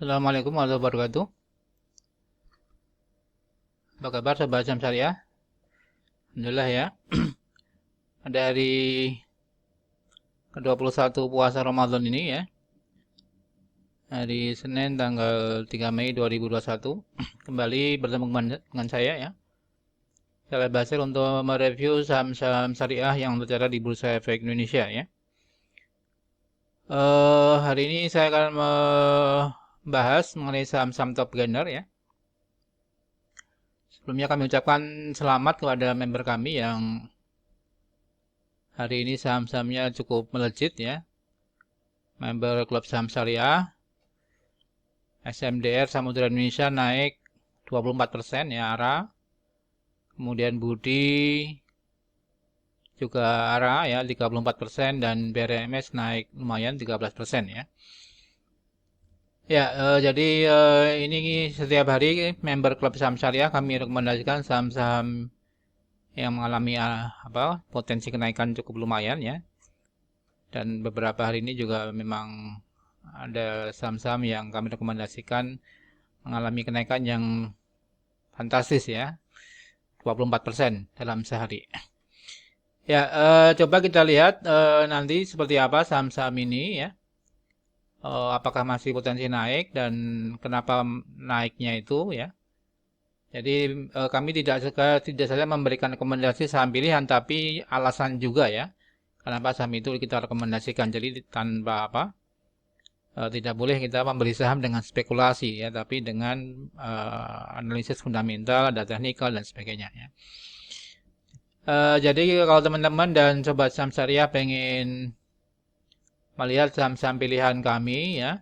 Assalamualaikum warahmatullahi wabarakatuh. Apa kabar Sobat Sam Syariah? Alhamdulillah ya. Ada hari ke-21 puasa Ramadan ini ya. Hari Senin tanggal 3 Mei 2021. Kembali bertemu dengan saya ya. Saya Basir untuk mereview saham-saham syariah yang tercatat di Bursa Efek Indonesia ya. Hari ini saya akan membahas mengenai saham-saham top gainer ya. Sebelumnya kami ucapkan selamat kepada member kami yang hari ini saham-sahamnya cukup melejit ya. Member klub saham syariah SMDR Samudra Indonesia naik 24% ya ARA. Kemudian Budi juga ARA ya 34% dan BRMS naik lumayan 13% ya. Ya, jadi ini setiap hari member klub saham syariah kami rekomendasikan saham-saham yang mengalami potensi kenaikan cukup lumayan ya. Dan beberapa hari ini juga memang ada saham-saham yang kami rekomendasikan mengalami kenaikan yang fantastis ya, 24% dalam sehari. Ya, coba kita lihat nanti seperti apa saham-saham ini ya. Apakah masih potensi naik dan kenapa naiknya itu ya. Jadi kami tidak saja memberikan rekomendasi saham pilihan, tapi alasan juga ya. Kenapa saham itu kita rekomendasikan. Jadi tanpa tidak boleh kita membeli saham dengan spekulasi ya, tapi dengan analisis fundamental, data teknikal dan sebagainya ya. Jadi kalau teman-teman dan sobat saham syariah pengen melihat saham-saham pilihan kami ya,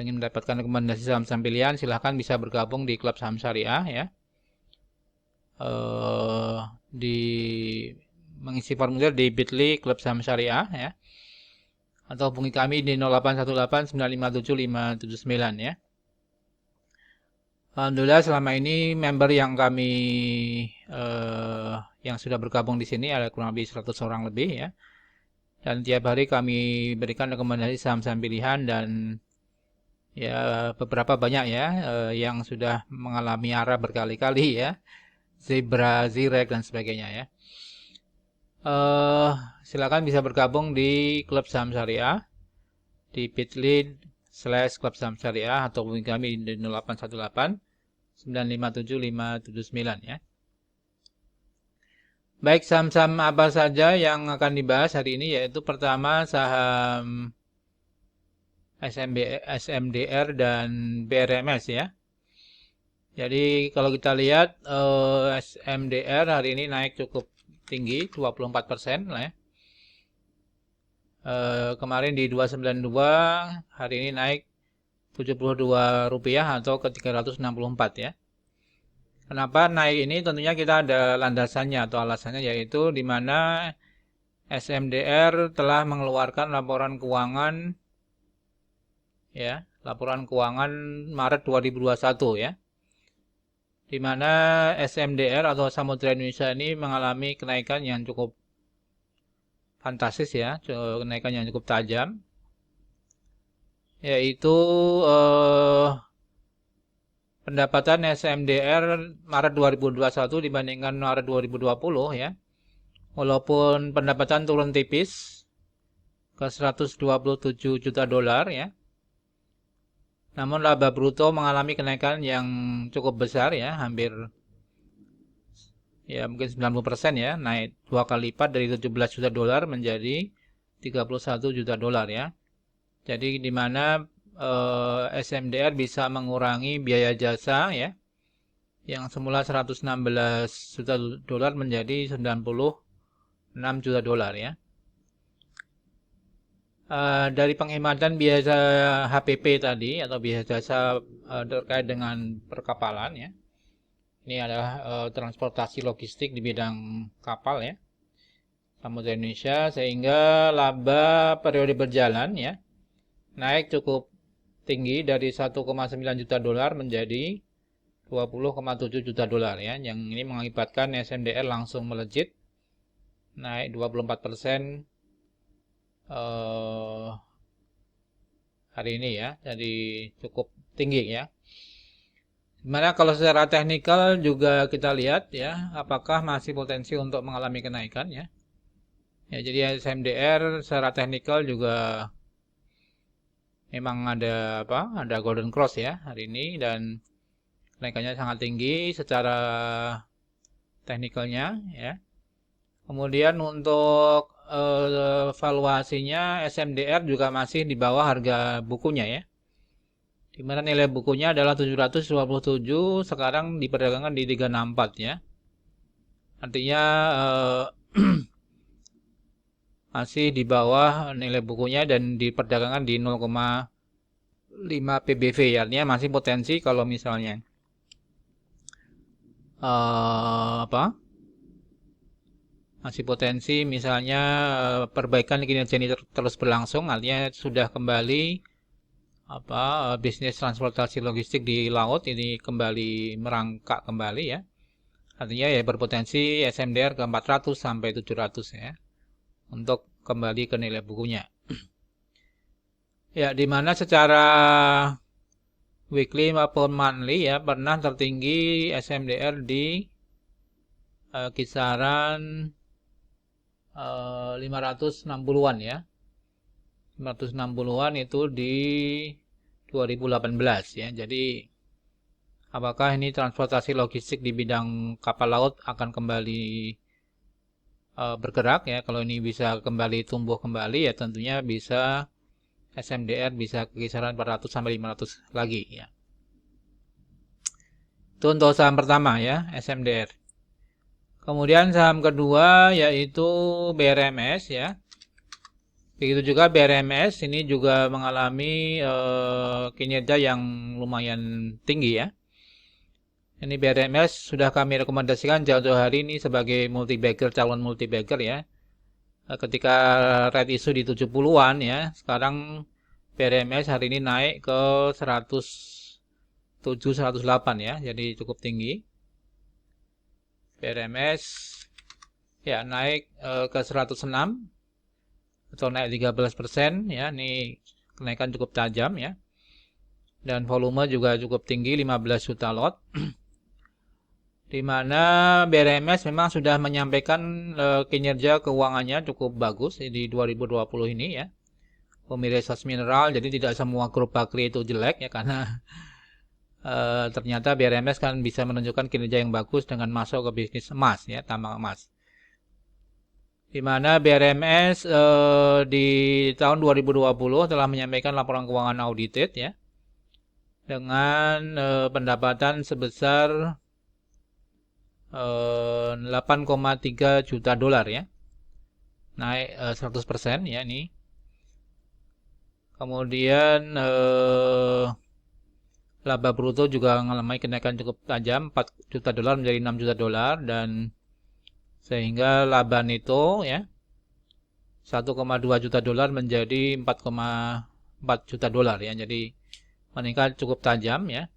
ingin mendapatkan rekomendasi saham-saham pilihan, silahkan bisa bergabung di klub saham syariah ya. Di mengisi formulir di Bitly klub saham syariah ya. Atau hubungi kami di 0818957579 ya. Alhamdulillah selama ini member yang kami yang sudah bergabung di sini ada kurang lebih 100 orang lebih ya. Dan tiap hari kami berikan rekomendasi saham-saham pilihan dan ya beberapa banyak ya yang sudah mengalami ARA berkali-kali ya. Zebra, Zirek dan sebagainya ya. Silakan bisa bergabung di klub saham syariah di bit.ly/klub saham syariah atau hubungi kami di 0818 957 579 ya. Baik, saham-saham apa saja yang akan dibahas hari ini, yaitu pertama saham SMDR dan BRMS ya. Jadi kalau kita lihat SMDR hari ini naik cukup tinggi 24% lah ya. Kemarin di 292, hari ini naik Rp72 atau ke 364 ya. Kenapa naik ini? Tentunya kita ada landasannya atau alasannya, yaitu di mana SMDR telah mengeluarkan laporan keuangan ya, laporan keuangan Maret 2021 ya. Di mana SMDR atau Samudra Indonesia ini mengalami kenaikan yang cukup fantastis ya, kenaikan yang cukup tajam, yaitu pendapatan SMDR Maret 2021 dibandingkan Maret 2020 ya. Walaupun pendapatan turun tipis ke 127 juta dolar ya. Namun laba bruto mengalami kenaikan yang cukup besar ya, hampir ya mungkin 90% ya, naik 2 kali lipat dari 17 juta dolar menjadi 31 juta dolar ya. Jadi di mana SMDR bisa mengurangi biaya jasa ya, yang semula 116 juta dolar menjadi 96 juta dolar ya. Dari penghematan biaya HPP tadi atau biaya jasa terkait dengan perkapalan ya. Ini adalah transportasi logistik di bidang kapal ya. Samudra Indonesia, sehingga laba periode berjalan ya naik cukup tinggi dari 1,9 juta dolar menjadi 20,7 juta dolar ya. Yang ini mengakibatkan SMDR langsung melejit naik 24% hari ini ya. Jadi cukup tinggi ya. Dimana kalau secara teknikal juga kita lihat ya, apakah masih potensi untuk mengalami kenaikan ya. Ya, jadi SMDR secara teknikal juga memang ada apa? Ada golden cross ya hari ini dan kenaikannya sangat tinggi secara teknikalnya ya. Kemudian untuk valuasinya SMDR juga masih di bawah harga bukunya ya. Di mana nilai bukunya adalah 727, sekarang diperdagangkan di 364 ya. Artinya masih di bawah nilai bukunya dan diperdagangkan di 0,5 PBV ya. Artinya masih potensi kalau misalnya apa? Masih potensi misalnya perbaikan kinerja ini terus berlangsung, artinya sudah kembali apa bisnis transportasi logistik di laut ini kembali merangkak kembali ya. Artinya ya berpotensi SMDR ke 400 sampai 700 ya untuk kembali ke nilai bukunya. Ya, di mana secara weekly maupun monthly ya pernah tertinggi SMDR di kisaran 560-an ya. 560-an itu di 2018 ya. Jadi apakah ini transportasi logistik di bidang kapal laut akan kembali bergerak ya? Kalau ini bisa kembali tumbuh kembali ya tentunya bisa SMDR bisa kisaran 400 sampai 500 lagi ya. Itu untuk saham pertama ya, SMDR. Kemudian saham kedua yaitu BRMS ya. Begitu juga BRMS ini juga mengalami kinerja yang lumayan tinggi ya. Ini BRMS sudah kami rekomendasikan jauh-jauh hari ini sebagai multi-bagger, calon multi-bagger ya. Ketika red issue di 70-an ya, sekarang BRMS hari ini naik ke 107, 108 ya, jadi cukup tinggi. BRMS ya naik ke 106 atau naik 13% ya, ini kenaikan cukup tajam ya. Dan volume juga cukup tinggi 15 juta lot. Di mana BRMS memang sudah menyampaikan kinerja keuangannya cukup bagus di 2020 ini ya. Pemilihan mineral, jadi tidak semua grup bakri itu jelek ya karena ternyata BRMS kan bisa menunjukkan kinerja yang bagus dengan masuk ke bisnis emas ya, tambang emas. Di mana BRMS di tahun 2020 telah menyampaikan laporan keuangan audited ya dengan pendapatan sebesar 8,3 juta dolar ya, naik 100% ya ini. Kemudian laba bruto juga mengalami kenaikan cukup tajam, 4 juta dolar menjadi 6 juta dolar, dan sehingga laba neto ya 1,2 juta dolar menjadi 4,4 juta dolar ya. Jadi meningkat cukup tajam ya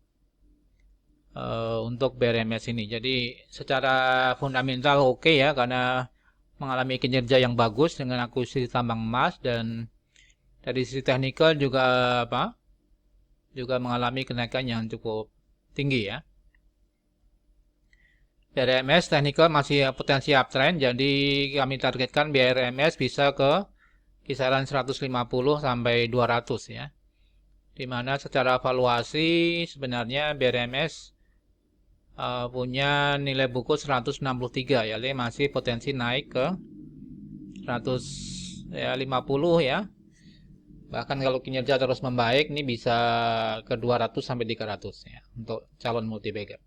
untuk BRMS ini. Jadi secara fundamental oke ya, karena mengalami kinerja yang bagus dengan akuisisi tambang emas, dan dari sisi teknikal juga juga mengalami kenaikan yang cukup tinggi ya. BRMS teknikal masih potensi uptrend, jadi kami targetkan BRMS bisa ke kisaran 150 sampai 200 ya. Dimana secara valuasi sebenarnya BRMS punya nilai buku 163 ya, jadi masih potensi naik ke 150 ya. Bahkan kalau kinerja terus membaik ini bisa ke 200 sampai 300 ya untuk calon multi-bagger.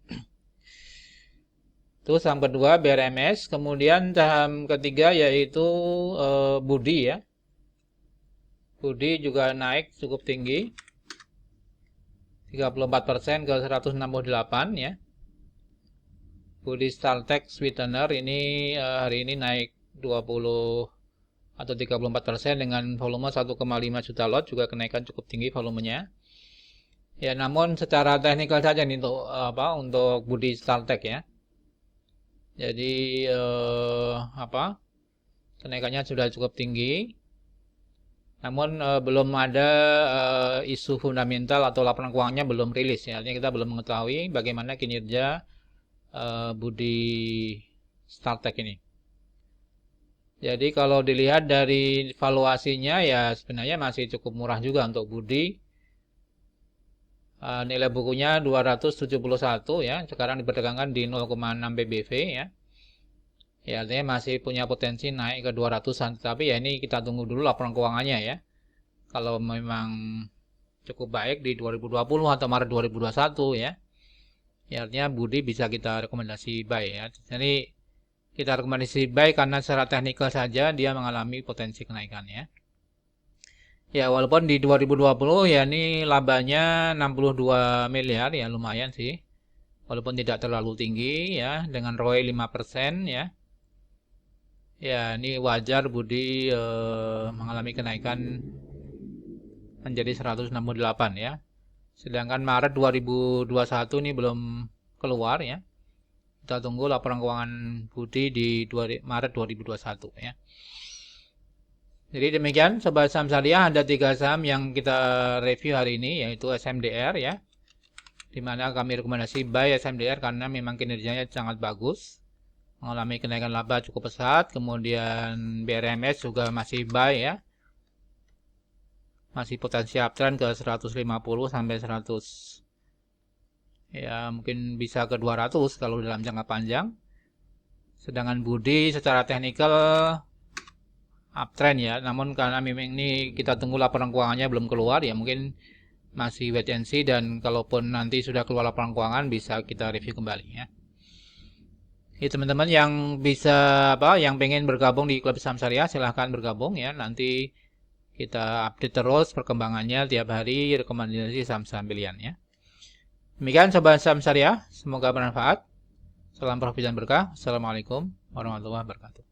Itu saham kedua BRMS. Kemudian saham ketiga yaitu Budi ya. Budi juga naik cukup tinggi, 34% ke 168 ya. Budi Startek Sweetener ini hari ini naik 20 atau 34% dengan volume 1,5 juta lot, juga kenaikan cukup tinggi volumenya. Ya, namun secara teknikal saja nih untuk Budi Startek ya. Jadi kenaikannya sudah cukup tinggi. Namun belum ada isu fundamental atau laporan keuangannya belum rilis ya. Artinya kita belum mengetahui bagaimana kinerja Budi Startek ini. Jadi kalau dilihat dari valuasinya ya sebenarnya masih cukup murah juga untuk Budi. Nilai bukunya 271 ya, sekarang diperdagangkan di 0,6 PBV ya. Ya artinya masih punya potensi naik ke 200-an, tapi ya ini kita tunggu dulu laporan keuangannya ya. Kalau memang cukup baik di 2020 atau Maret 2021 ya. Ya artinya Budi bisa kita rekomendasi buy ya. Jadi kita rekomendasi buy karena secara teknikal saja dia mengalami potensi kenaikan ya. Ya walaupun di 2020 ya ini labanya 62 miliar ya lumayan sih. Walaupun tidak terlalu tinggi ya dengan ROE 5% ya. Ya ini wajar Budi mengalami kenaikan menjadi 168 ya. Sedangkan Maret 2021 ini belum keluar ya. Kita tunggu laporan keuangan Budi di Maret 2021 ya. Jadi demikian Sobat Saham Syariah, ada 3 saham yang kita review hari ini yaitu SMDR ya. Dimana kami rekomendasi buy SMDR karena memang kinerjanya sangat bagus. Mengalami kenaikan laba cukup pesat. Kemudian BRMS juga masih buy ya. Masih potensi uptrend ke 150 sampai 100. Ya mungkin bisa ke 200 kalau dalam jangka panjang. Sedangkan Budi secara teknikal uptrend ya, namun karena memang ini kita tunggu laporan keuangannya belum keluar ya, mungkin masih wait and see, dan kalaupun nanti sudah keluar laporan keuangan bisa kita review kembali ya. Jadi teman-teman yang bisa yang pengen bergabung di Klub Saham Syariah silahkan bergabung ya. Nanti kita update terus perkembangannya tiap hari, rekomendasi saham-saham pilihan ya. Demikian Sobat Saham Syariah, semoga bermanfaat. Salam profit dan berkah. Assalamualaikum warahmatullahi wabarakatuh.